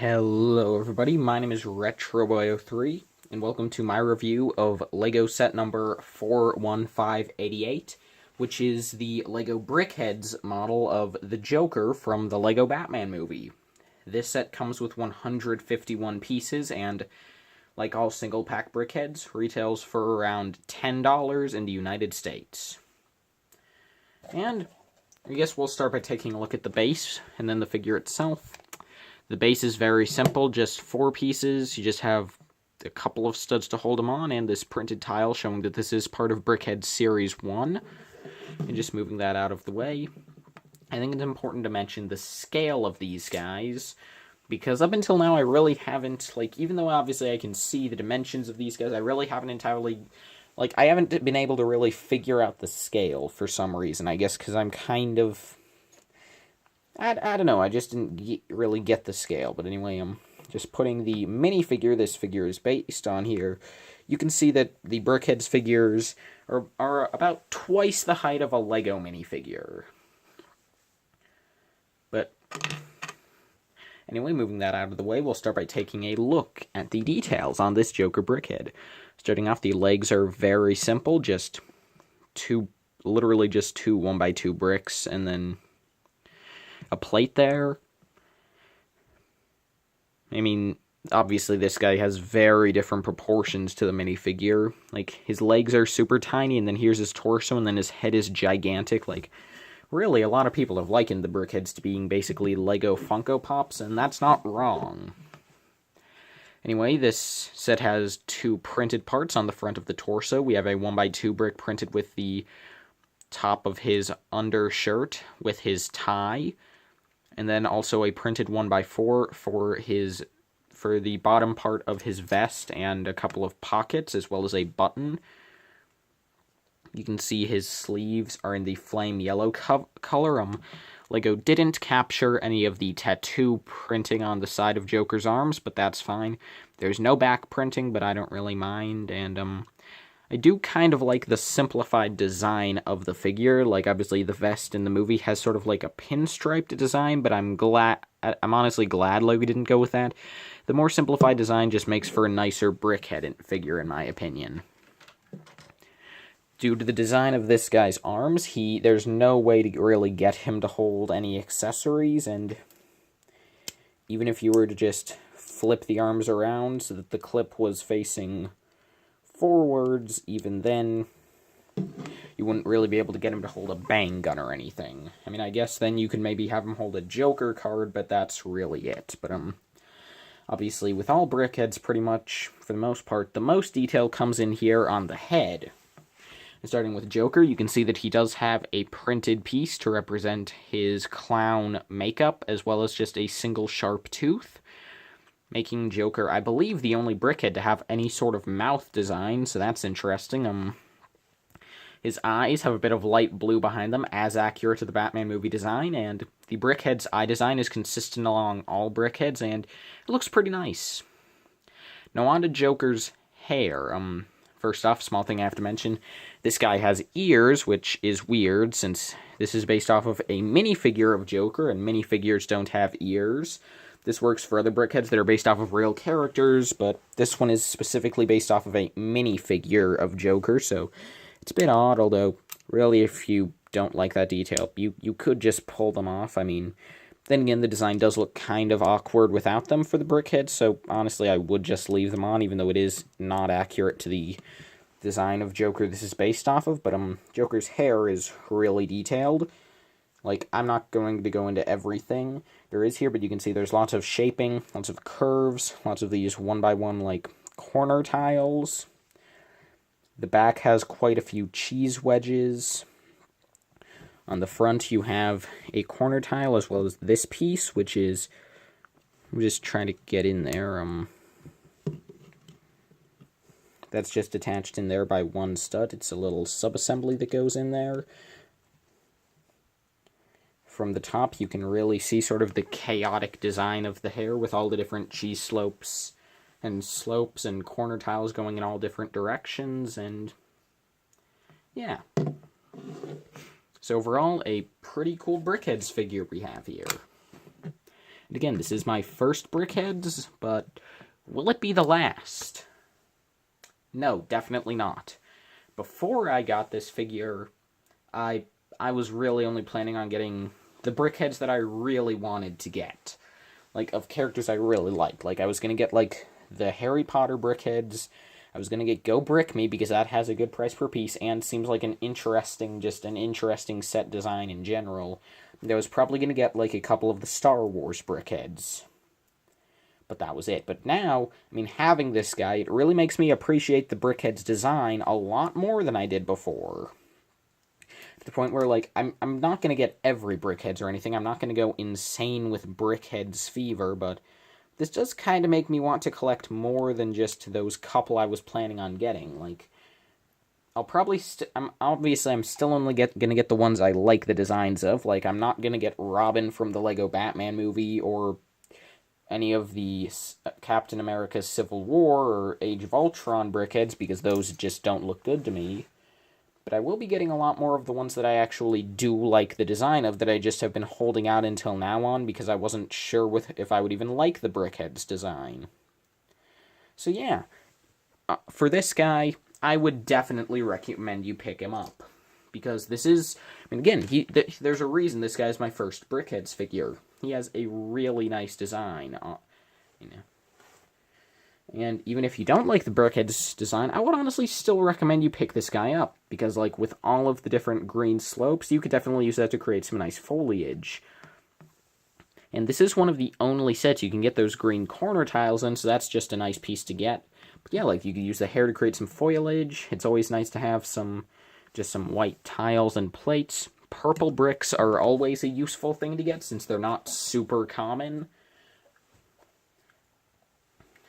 Hello everybody, my name is RetroBoy03, and welcome to my review of LEGO set number 41588, which is the LEGO Brickheadz model of the Joker from the LEGO Batman movie. This set comes with 151 pieces, and like all single-pack Brickheadz, retails for around $10 in the United States. And I guess we'll start by taking a look at the base, and then the figure itself. The base is very simple, just 4 pieces. You just have a couple of studs to hold them on, and this printed tile showing that this is part of Brickheadz Series 1. And just moving that out of the way, I think it's important to mention the scale of these guys, because up until now I really haven't, even though obviously I can see the dimensions of these guys, I really haven't entirely, I haven't been able to really figure out the scale for some reason. I guess because I'm kind of... I don't know, I just didn't really get the scale, but anyway, I'm just putting the minifigure this figure is based on here. You can see that the Brickheadz figures are about twice the height of a LEGO minifigure. But anyway, moving that out of the way, we'll start by taking a look at the details on this Joker Brickhead. Starting off, the legs are very simple, just literally just two 1x2 bricks, and then a plate there. I mean, obviously this guy has very different proportions to the minifigure. His legs are super tiny, and then here's his torso, and then his head is gigantic. Really, a lot of people have likened the Brickheadz to being basically LEGO Funko Pops, and that's not wrong. Anyway, this set has 2 printed parts on the front of the torso. We have a 1x2 brick printed with the top of his undershirt with his tie, and then also a printed 1x4 for the bottom part of his vest and a couple of pockets, as well as a button. You can see his sleeves are in the flame yellow color. LEGO didn't capture any of the tattoo printing on the side of Joker's arms, but that's fine. There's no back printing, but I don't really mind, and I do kind of like the simplified design of the figure. Obviously the vest in the movie has sort of a pinstriped design, but I'm honestly glad LEGO didn't go with that. The more simplified design just makes for a nicer Brickhead figure, in my opinion. Due to the design of this guy's arms, there's no way to really get him to hold any accessories, and even if you were to just flip the arms around so that the clip was facing forwards, even then, you wouldn't really be able to get him to hold a bang gun or anything. I mean, I guess then you could maybe have him hold a Joker card, but that's really it. But, obviously, with all Brickheadz, pretty much, for the most part, the most detail comes in here on the head. And starting with Joker, you can see that he does have a printed piece to represent his clown makeup, as well as just a single sharp tooth, making Joker, I believe, the only Brickhead to have any sort of mouth design, so that's interesting. His eyes have a bit of light blue behind them, as accurate to the Batman movie design, and the Brickheadz eye design is consistent along all Brickheadz, and it looks pretty nice. Now on to Joker's hair. First off, small thing I have to mention, this guy has ears, which is weird, since this is based off of a minifigure of Joker, and minifigures don't have ears. This works for other Brickheadz that are based off of real characters, but this one is specifically based off of a minifigure of Joker, so it's a bit odd, although, really, if you don't like that detail, you could just pull them off. I mean, then again, the design does look kind of awkward without them for the Brickheadz, so honestly, I would just leave them on, even though it is not accurate to the design of Joker this is based off of, but Joker's hair is really detailed. I'm not going to go into everything there is here, but you can see there's lots of shaping, lots of curves, lots of these 1x1, corner tiles. The back has quite a few cheese wedges. On the front, you have a corner tile, as well as this piece, which is... I'm just trying to get in there. That's just attached in there by one stud. It's a little sub-assembly that goes in there. From the top, you can really see sort of the chaotic design of the hair with all the different cheese slopes and corner tiles going in all different directions, and yeah. So overall, a pretty cool Brickheadz figure we have here. And again, this is my first Brickheadz, but will it be the last? No, definitely not. Before I got this figure, I was really only planning on getting the Brickheadz that I really wanted to get. Like, of characters I really liked. Like, I was going to get, like, the Harry Potter Brickheadz. I was going to get Go Brick Me, because that has a good price per piece, and seems like an interesting set design in general. I was probably going to get, like, a couple of the Star Wars Brickheadz. But that was it. But now, I mean, having this guy, it really makes me appreciate the Brickheadz design a lot more than I did before. To the point where, like, I'm not going to get every Brickheadz or anything. I'm not going to go insane with Brickheadz fever, but this does kind of make me want to collect more than just those couple I was planning on getting. Like, I'll probably I'm still only gonna get the ones I like the designs of. Like, I'm not gonna get Robin from the Lego Batman movie, or any of the Captain America Civil War or Age of Ultron Brickheadz, because those just don't look good to me. But I will be getting a lot more of the ones that I actually do like the design of, that I just have been holding out until now on, because I wasn't sure if I would even like the Brickheadz design. So yeah, for this guy, I would definitely recommend you pick him up. Because this is, I mean, again, there's a reason this guy's my first Brickheadz figure. He has a really nice design, you know. And even if you don't like the Brickheadz design, I would honestly still recommend you pick this guy up. Because, like, with all of the different green slopes, you could definitely use that to create some nice foliage. And this is one of the only sets you can get those green corner tiles in, so that's just a nice piece to get. But yeah, like, you could use the hair to create some foliage. It's always nice to have just some white tiles and plates. Purple bricks are always a useful thing to get, since they're not super common.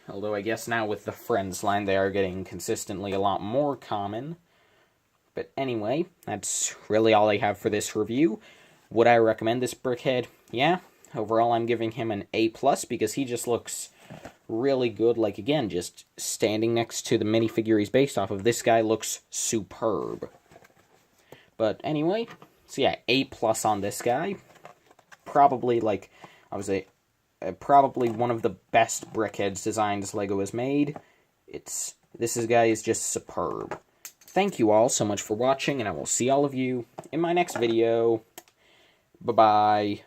Although I guess now with the Friends line, they are getting consistently a lot more common. But anyway, that's really all I have for this review. Would I recommend this Brickhead? Yeah. Overall, I'm giving him an A+, because he just looks really good. Like, again, just standing next to the minifigure he's based off of, this guy looks superb. But anyway, so yeah, A+ on this guy. Probably, like, I was probably one of the best Brickheadz designs Lego has made. This guy is just superb. Thank you all so much for watching, and I will see all of you in my next video. Bye-bye.